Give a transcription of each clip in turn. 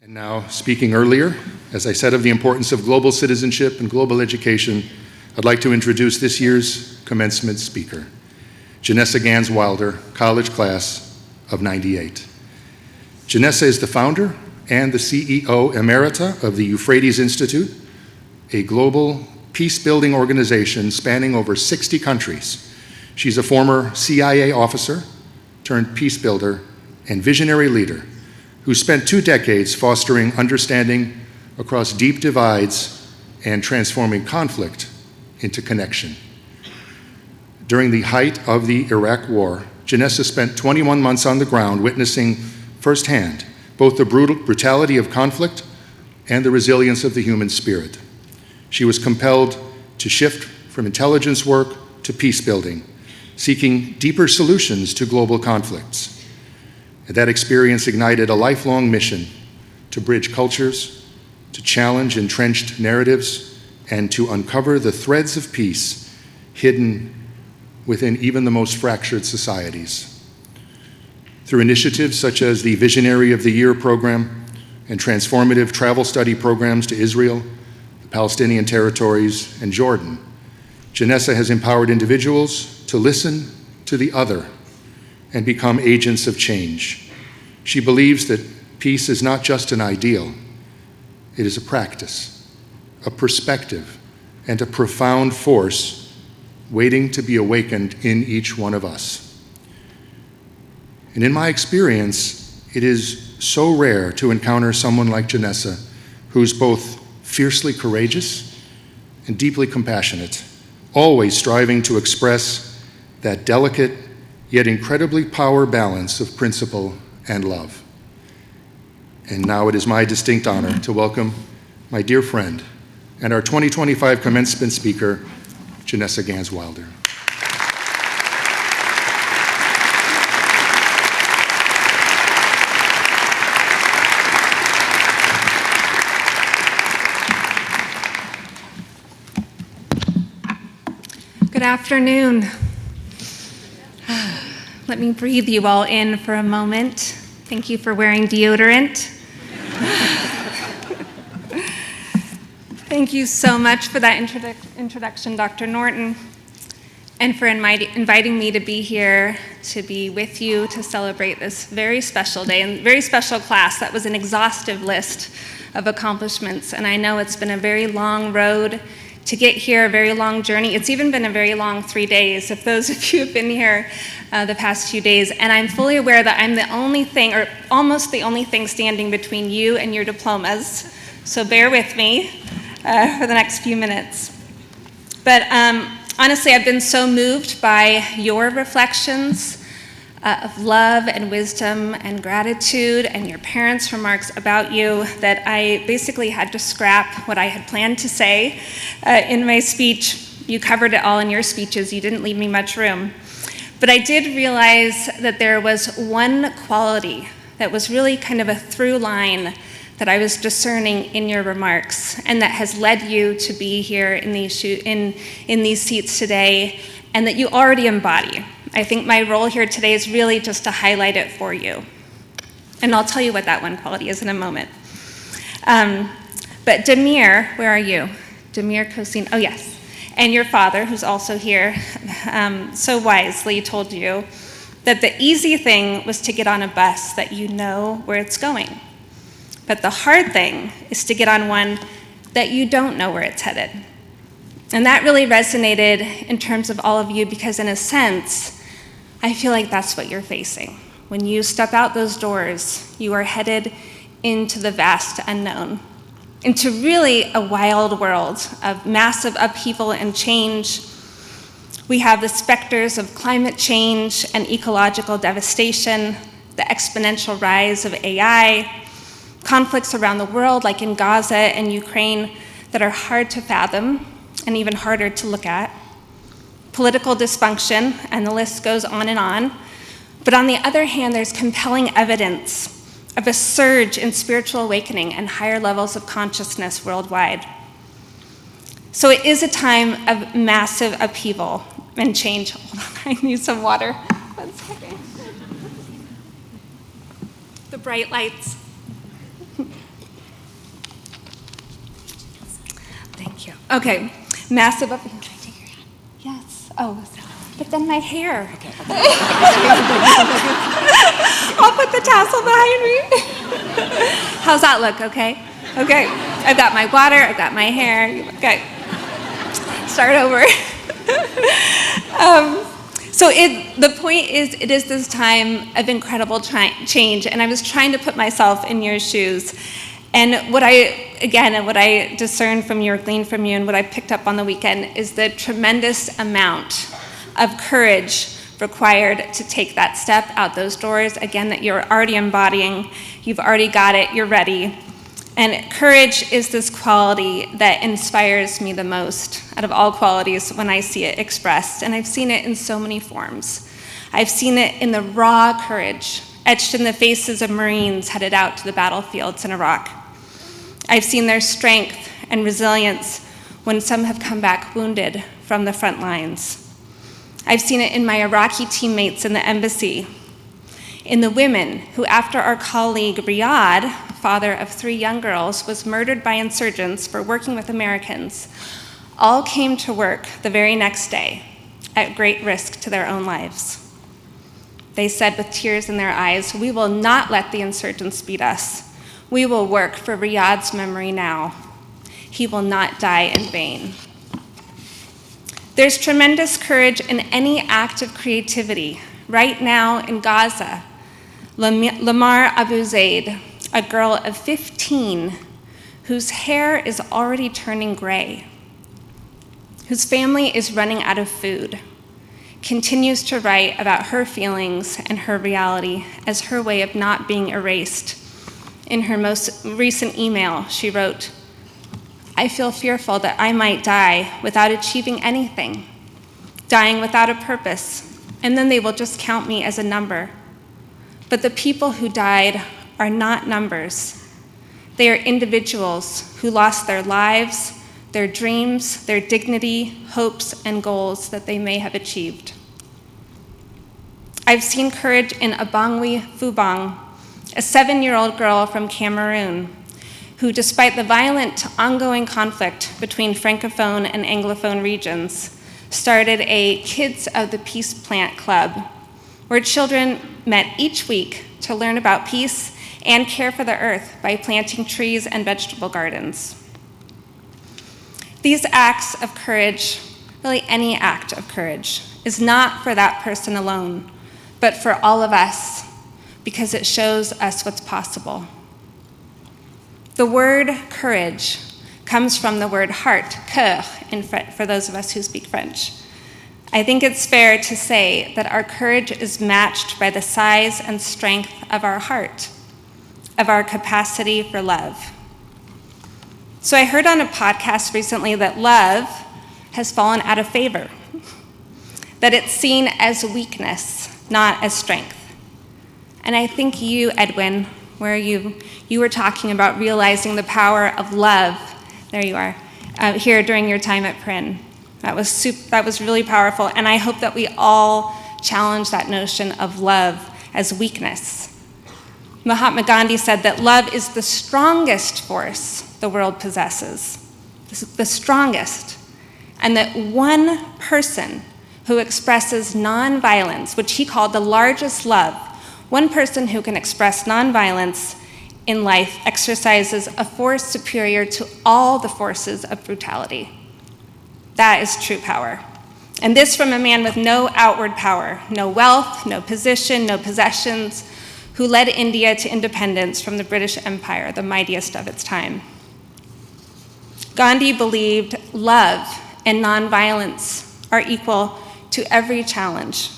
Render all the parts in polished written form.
And now, speaking earlier, as I said, of the importance of global citizenship and global education, I'd like to introduce this year's commencement speaker, Janessa Gans Wilder, college class of '98. Janessa is the founder and the CEO Emerita of the Euphrates Institute, a global peace-building organization spanning over 60 countries. She's a former CIA officer turned peace builder and visionary leader who spent 2 decades fostering understanding across deep divides and transforming conflict into connection. During the height of the Iraq War, Janessa spent 21 months on the ground witnessing firsthand both the brutality of conflict and the resilience of the human spirit. She was compelled to shift from intelligence work to peace building, seeking deeper solutions to global conflicts. And that experience ignited a lifelong mission to bridge cultures, to challenge entrenched narratives, and to uncover the threads of peace hidden within even the most fractured societies. Through initiatives such as the Visionary of the Year program and transformative travel study programs to Israel, the Palestinian territories, and Jordan, Janessa has empowered individuals to listen to the other and become agents of change. She believes that peace is not just an ideal, it is a practice, a perspective, and a profound force waiting to be awakened in each one of us. And in my experience, it is so rare to encounter someone like Janessa, who's both fiercely courageous and deeply compassionate, always striving to express that delicate yet incredibly power balance of principle and love. And now it is my distinct honor to welcome my dear friend and our 2025 commencement speaker, Janessa Gans Wilder. Good afternoon. Let me breathe you all in for a moment. Thank you for wearing deodorant. Thank you so much for that introduction, Dr. Norton, and for inviting me to be here, to be with you, to celebrate this very special day and very special class. That was an exhaustive list of accomplishments, and I know it's been a very long road to get here, a very long journey. It's even been a very long 3 days, if those of you have been here the past few days. And I'm fully aware that I'm the only thing, or almost the only thing, standing between you and your diplomas. So bear with me for the next few minutes. But honestly, I've been so moved by your reflections of love and wisdom and gratitude and your parents' remarks about you that I basically had to scrap what I had planned to say in my speech. You covered it all in your speeches. You didn't leave me much room. But I did realize that there was one quality that was really kind of a through line that I was discerning in your remarks, and that has led you to be here in these seats today, and that you already embody. I think my role here today is really just to highlight it for you. And I'll tell you what that one quality is in a moment. But Demir, where are you? Demir Kosin, oh yes. And your father, who's also here, so wisely told you that the easy thing was to get on a bus that you know where it's going. But the hard thing is to get on one that you don't know where it's headed. And that really resonated in terms of all of you, because in a sense, I feel like that's what you're facing. When you step out those doors, you are headed into the vast unknown, into really a wild world of massive upheaval and change. We have the specters of climate change and ecological devastation, the exponential rise of AI, conflicts around the world like in Gaza and Ukraine that are hard to fathom and even harder to look at, political dysfunction, and the list goes on and on. But on the other hand, there's compelling evidence of a surge in spiritual awakening and higher levels of consciousness worldwide. So it is a time of massive upheaval and change. Hold on, I need some water. 1 second. The bright lights. Thank you. Okay, massive. Can I take your hand? Yes. Oh, but then my hair. Okay. I'll put the tassel behind me. How's that look? Okay. Okay. I've got my water. I've got my hair. Okay. Start over. So the point is, it is this time of incredible change, and I was trying to put myself in your shoes. And what I discerned from you, or gleaned from you, and what I picked up on the weekend is the tremendous amount of courage required to take that step out those doors, again, that you're already embodying. You've already got it. You're ready. And courage is this quality that inspires me the most out of all qualities when I see it expressed. And I've seen it in so many forms. I've seen it in the raw courage etched in the faces of Marines headed out to the battlefields in Iraq. I've seen their strength and resilience when some have come back wounded from the front lines. I've seen it in my Iraqi teammates in the embassy, in the women who, after our colleague Riyadh, father of 3 young girls, was murdered by insurgents for working with Americans, all came to work the very next day at great risk to their own lives. They said with tears in their eyes, "We will not let the insurgents beat us. We will work for Riyadh's memory now. He will not die in vain." There's tremendous courage in any act of creativity. Right now in Gaza, Lamar Abu Zaid, a girl of 15 whose hair is already turning gray, whose family is running out of food, continues to write about her feelings and her reality as her way of not being erased. In her most recent email, she wrote, "I feel fearful that I might die without achieving anything, dying without a purpose, and then they will just count me as a number. But the people who died are not numbers. They are individuals who lost their lives, their dreams, their dignity, hopes, and goals that they may have achieved." I've seen courage in Abangwi Fubang, a 7-year-old girl from Cameroon, who, despite the violent ongoing conflict between Francophone and Anglophone regions, started a Kids of the Peace Plant Club, where children met each week to learn about peace and care for the earth by planting trees and vegetable gardens. These acts of courage, really any act of courage, is not for that person alone, but for all of us, because it shows us what's possible. The word courage comes from the word heart, cœur, for those of us who speak French. I think it's fair to say that our courage is matched by the size and strength of our heart, of our capacity for love. So I heard on a podcast recently that love has fallen out of favor, that it's seen as weakness, not as strength. And I think you, Edwin, where you were talking about realizing the power of love, there you are, here during your time at Prin. That was really powerful, and I hope that we all challenge that notion of love as weakness. Mahatma Gandhi said that love is the strongest force the world possesses, the strongest, and that one person who expresses nonviolence, which he called the largest love, one person who can express nonviolence in life exercises a force superior to all the forces of brutality. That is true power. And this from a man with no outward power, no wealth, no position, no possessions, who led India to independence from the British Empire, the mightiest of its time. Gandhi believed love and nonviolence are equal to every challenge,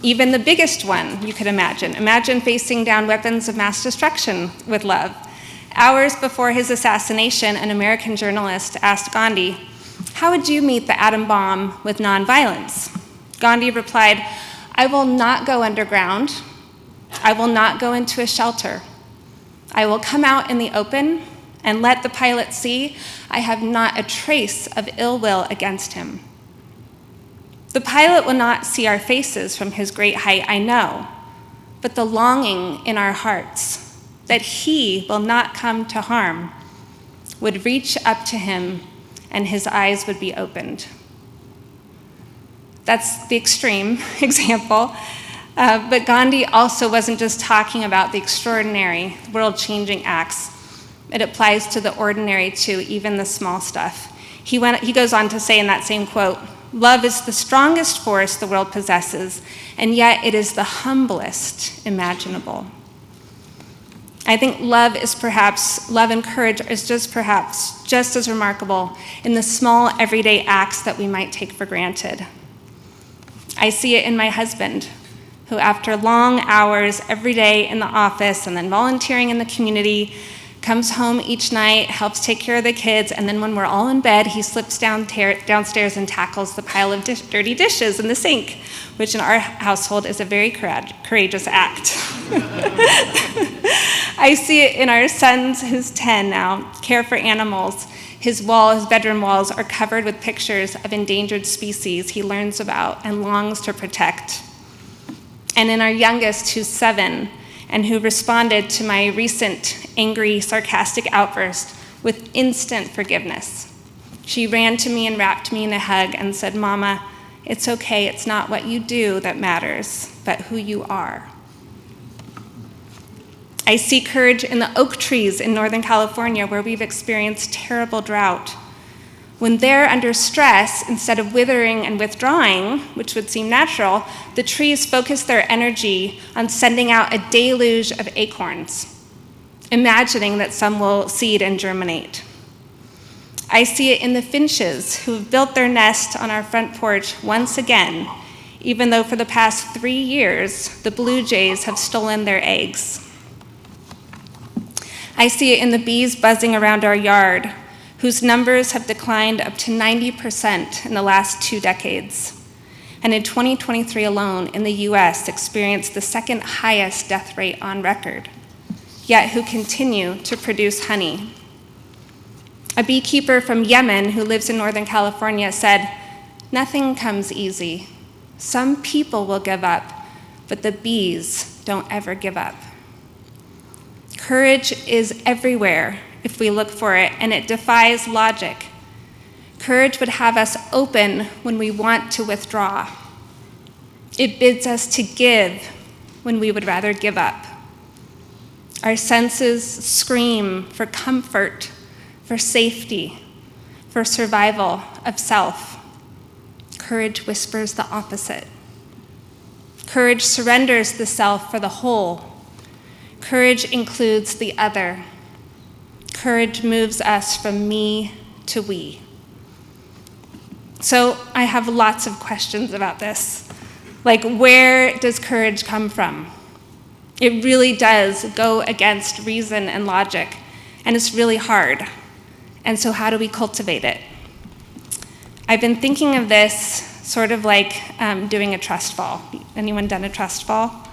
even the biggest one you could imagine. Imagine facing down weapons of mass destruction with love. Hours before his assassination, an American journalist asked Gandhi, "How would you meet the atom bomb with nonviolence?" Gandhi replied, "I will not go underground. I will not go into a shelter. I will come out in the open and let the pilot see I have not a trace of ill will against him. The pilot will not see our faces from his great height, I know, but the longing in our hearts that he will not come to harm would reach up to him and his eyes would be opened. That's the extreme example. But Gandhi also wasn't just talking about the extraordinary, world-changing acts. It applies to the ordinary too, even the small stuff. He goes on to say in that same quote, "Love is the strongest force the world possesses, and yet it is the humblest imaginable." I think love and courage is perhaps just as remarkable in the small everyday acts that we might take for granted. I see it in my husband, who after long hours every day in the office and then volunteering in the community, comes home each night, helps take care of the kids, and then when we're all in bed, he slips downstairs and tackles the pile of dirty dishes in the sink, which in our household is a very courageous act. I see it in our son, who's 10 now, care for animals. His bedroom walls are covered with pictures of endangered species he learns about and longs to protect. And in our youngest, who's 7, and who responded to my recent angry, sarcastic outburst with instant forgiveness. She ran to me and wrapped me in a hug and said, "Mama, it's okay, it's not what you do that matters, but who you are." I see courage in the oak trees in Northern California, where we've experienced terrible drought. When they're under stress, instead of withering and withdrawing, which would seem natural, the trees focus their energy on sending out a deluge of acorns, imagining that some will seed and germinate. I see it in the finches who have built their nest on our front porch once again, even though for the past 3 years, the blue jays have stolen their eggs. I see it in the bees buzzing around our yard, whose numbers have declined up to 90% in the last 2 decades. And in 2023 alone, in the US, experienced the second highest death rate on record, yet who continue to produce honey. A beekeeper from Yemen who lives in Northern California said, "Nothing comes easy. Some people will give up, but the bees don't ever give up." Courage is everywhere if we look for it, and it defies logic. Courage would have us open when we want to withdraw. It bids us to give when we would rather give up. Our senses scream for comfort, for safety, for survival of self. Courage whispers the opposite. Courage surrenders the self for the whole. Courage includes the other. Courage moves us from me to we. So I have lots of questions about this. Like, where does courage come from? It really does go against reason and logic, and it's really hard. And so how do we cultivate it? I've been thinking of this sort of like doing a trust fall. Anyone done a trust fall?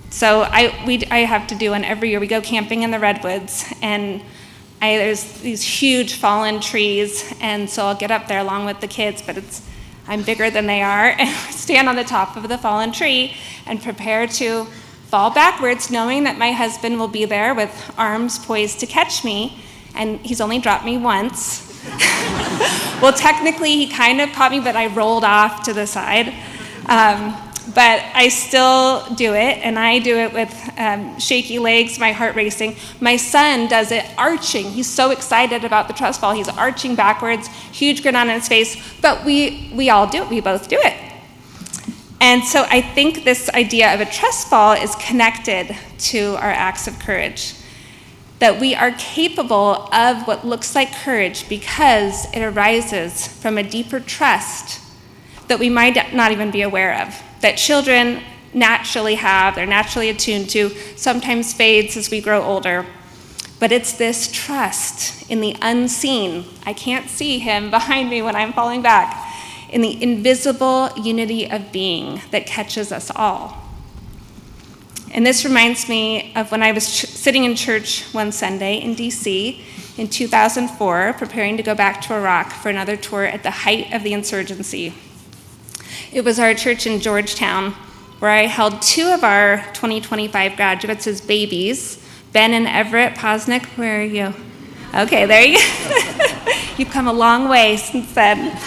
So I have to do one every year. We go camping in the redwoods, and there's these huge fallen trees, and so I'll get up there along with the kids, but I'm bigger than they are, and stand on the top of the fallen tree and prepare to fall backwards, knowing that my husband will be there with arms poised to catch me, and he's only dropped me once. Well, technically, he kind of caught me, but I rolled off to the side. But I still do it, and I do it with shaky legs, my heart racing. My son does it arching. He's so excited about the trust fall. He's arching backwards, huge grin on his face, but we all do it. We both do it. And so I think this idea of a trust fall is connected to our acts of courage, that we are capable of what looks like courage because it arises from a deeper trust that we might not even be aware of, that children naturally have, they're naturally attuned to, sometimes fades as we grow older. But it's this trust in the unseen. I can't see him behind me when I'm falling back. In the invisible unity of being that catches us all. And this reminds me of when I was sitting in church one Sunday in DC in 2004, preparing to go back to Iraq for another tour at the height of the insurgency. It was our church in Georgetown, where I held 2 of our 2025 graduates as babies, Ben and Everett Posnick. Where are you? Okay, there you go. You've come a long way since then.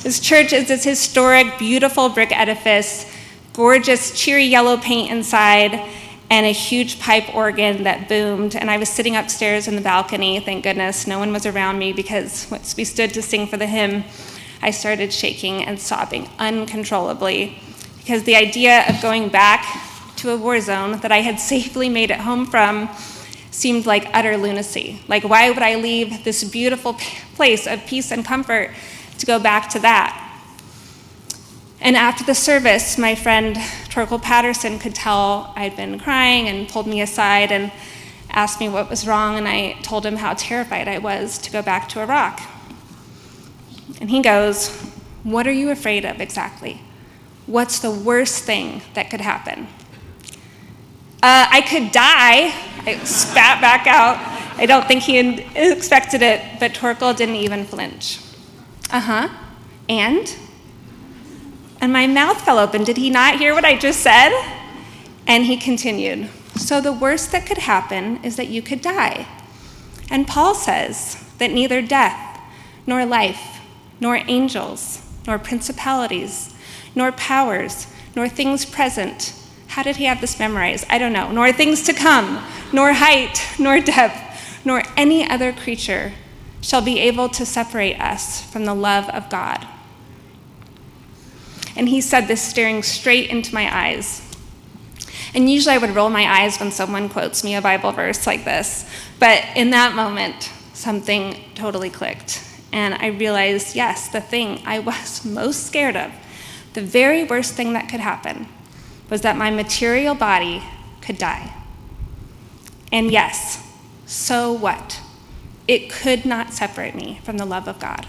This church is this historic, beautiful brick edifice, gorgeous, cheery yellow paint inside, and a huge pipe organ that boomed. And I was sitting upstairs in the balcony, thank goodness. No one was around me because once we stood to sing for the hymn, I started shaking and sobbing uncontrollably because the idea of going back to a war zone that I had safely made it home from seemed like utter lunacy. Like, why would I leave this beautiful place of peace and comfort to go back to that? And after the service, my friend Torkel Patterson could tell I'd been crying and pulled me aside and asked me what was wrong, and I told him how terrified I was to go back to Iraq. And he goes, "What are you afraid of exactly? What's the worst thing that could happen?" I could die. I spat back out. I don't think he expected it, but Torkel didn't even flinch. And my mouth fell open. Did he not hear what I just said? And he continued, "So the worst that could happen is that you could die. And Paul says that neither death, nor life, nor angels, nor principalities, nor powers, nor things present," how did he have this memorized? I don't know. "Nor things to come, nor height, nor depth, nor any other creature shall be able to separate us from the love of God." And he said this staring straight into my eyes. And usually I would roll my eyes when someone quotes me a Bible verse like this. But in that moment, something totally clicked. And I realized, yes, the thing I was most scared of, the very worst thing that could happen, was that my material body could die. And yes, so what? It could not separate me from the love of God.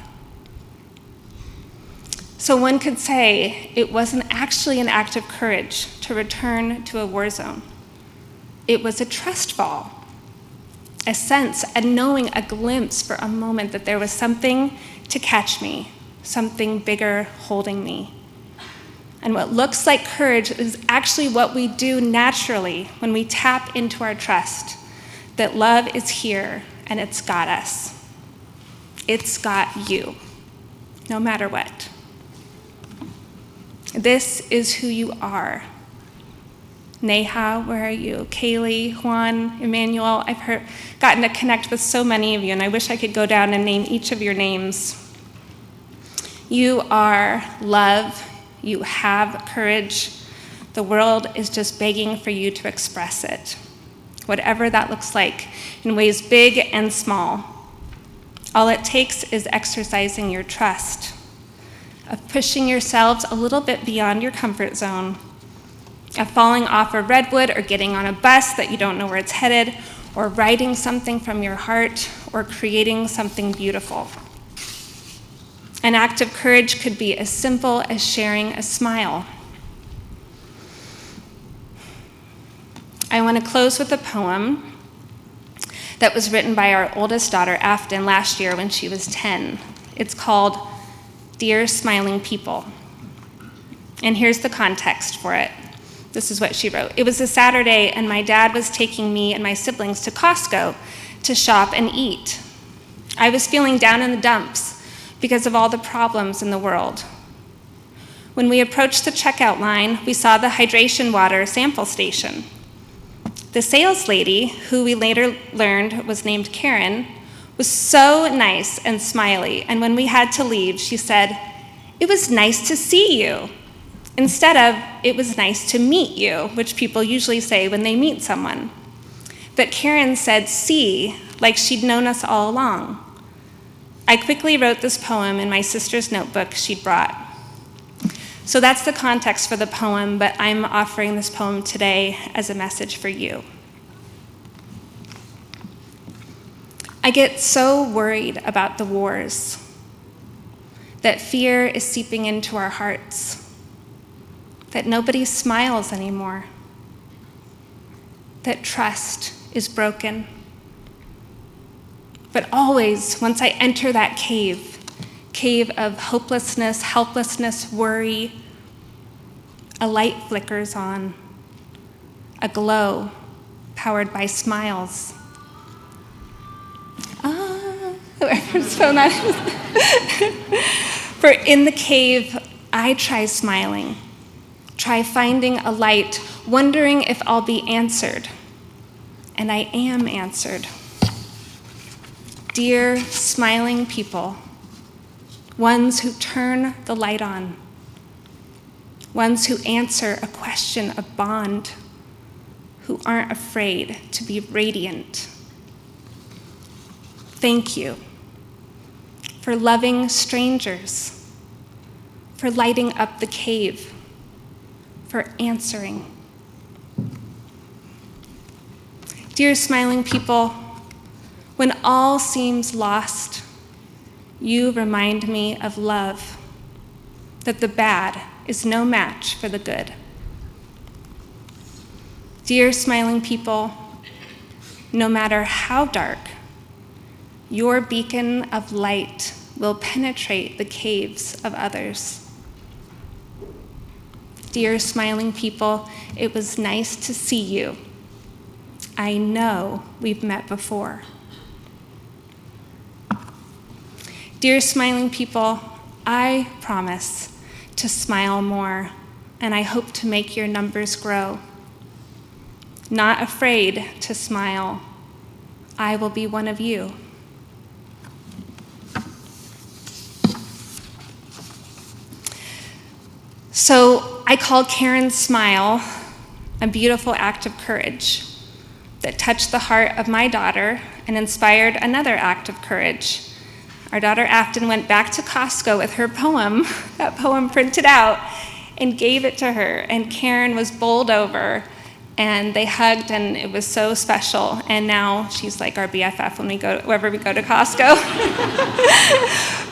So one could say it wasn't actually an act of courage to return to a war zone. It was a trust fall, a sense, a knowing, a glimpse for a moment that there was something to catch me, something bigger holding me. And what looks like courage is actually what we do naturally when we tap into our trust, that love is here and it's got us. It's got you, no matter what. This is who you are. Neha, where are you? Kaylee, Juan, Emmanuel. I've gotten to connect with so many of you, and I wish I could go down and name each of your names. You are love. You have courage. The world is just begging for you to express it, whatever that looks like, in ways big and small. All it takes is exercising your trust, of pushing yourselves a little bit beyond your comfort zone, of falling off a redwood or getting on a bus that you don't know where it's headed, or writing something from your heart, or creating something beautiful. An act of courage could be as simple as sharing a smile. I want to close with a poem that was written by our oldest daughter, Afton, last year when she was 10. It's called "Dear Smiling People." And here's the context for it. This is what she wrote. "It was a Saturday, and my dad was taking me and my siblings to Costco to shop and eat. I was feeling down in the dumps because of all the problems in the world. When we approached the checkout line, we saw the hydration water sample station. The sales lady, who we later learned was named Karen, was so nice and smiley, and when we had to leave, she said, 'It was nice to see you,' instead of 'It was nice to meet you,' which people usually say when they meet someone. But Karen said 'see,' like she'd known us all along. I quickly wrote this poem in my sister's notebook she'd brought. So that's the context for the poem, but I'm offering this poem today as a message for you. I get so worried about the wars, that fear is seeping into our hearts, that nobody smiles anymore, that trust is broken. But always, once I enter that cave of hopelessness, helplessness, worry, a light flickers on, a glow powered by smiles. Whoever For in the cave, I try smiling, try finding a light, wondering if I'll be answered. And I am answered. Dear smiling people, ones who turn the light on, ones who answer a question of bond, who aren't afraid to be radiant. Thank you for loving strangers, for lighting up the cave, for answering. Dear smiling people, when all seems lost, you remind me of love, that the bad is no match for the good. Dear smiling people, no matter how dark, your beacon of light will penetrate the caves of others. Dear smiling people, it was nice to see you. I know we've met before. Dear smiling people, I promise to smile more, and I hope to make your numbers grow. Not afraid to smile, I will be one of you. So I call Karen's smile a beautiful act of courage that touched the heart of my daughter and inspired another act of courage. Our daughter Afton went back to Costco with her poem, that poem printed out, and gave it to her. And Karen was bowled over, and they hugged, and it was so special. And now she's like our BFF when we go wherever we go to Costco.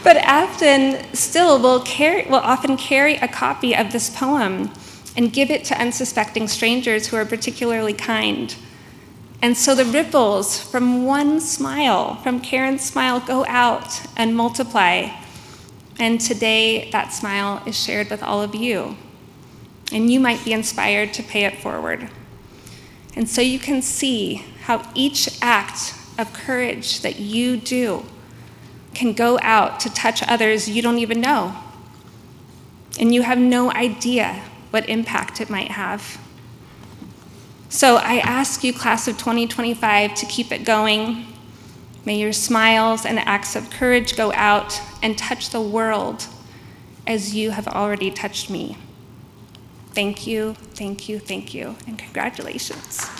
But Afton still will often carry a copy of this poem and give it to unsuspecting strangers who are particularly kind. And so the ripples from one smile, from Karen's smile, go out and multiply. And today, that smile is shared with all of you. And you might be inspired to pay it forward. And so you can see how each act of courage that you do can go out to touch others you don't even know. And you have no idea what impact it might have. So I ask you, class of 2025, to keep it going. May your smiles and acts of courage go out and touch the world as you have already touched me. Thank you, thank you, thank you, and congratulations.